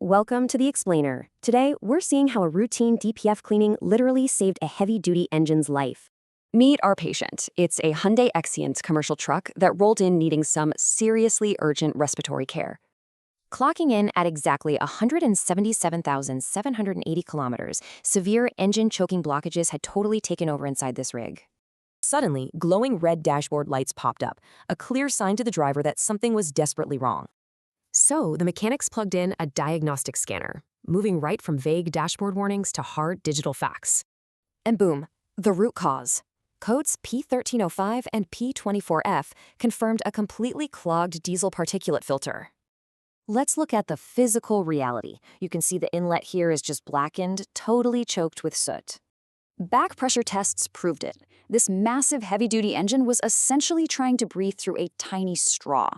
Welcome to the Explainer. Today, we're seeing how a routine DPF cleaning literally saved a heavy-duty engine's life. Meet our patient. It's a Hyundai Xcient commercial truck that rolled in needing some seriously urgent respiratory care. Clocking in at exactly 177,780 kilometers, severe engine choking blockages had totally taken over inside this rig. Suddenly, glowing red dashboard lights popped up, a clear sign to the driver that something was desperately wrong. So, the mechanics plugged in a diagnostic scanner, moving right from vague dashboard warnings to hard digital facts. And boom, the root cause. Codes P1305 and P24F confirmed a completely clogged diesel particulate filter. Let's look at the physical reality. You can see the inlet here is just blackened, totally choked with soot. Backpressure tests proved it. This massive heavy-duty engine was essentially trying to breathe through a tiny straw.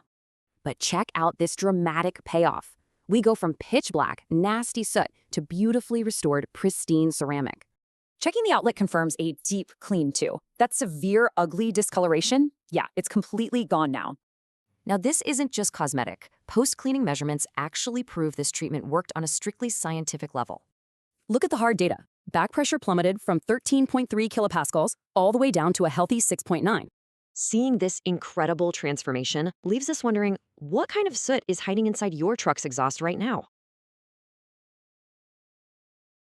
But check out this dramatic payoff. We go from pitch black, nasty soot to beautifully restored, pristine ceramic. Checking the outlet confirms a deep clean too. That severe, ugly discoloration, yeah, it's completely gone now. Now this isn't just cosmetic. Post-cleaning measurements actually prove this treatment worked on a strictly scientific level. Look at the hard data. Back pressure plummeted from 13.3 kilopascals all the way down to a healthy 6.9. Seeing this incredible transformation leaves us wondering, what kind of soot is hiding inside your truck's exhaust right now?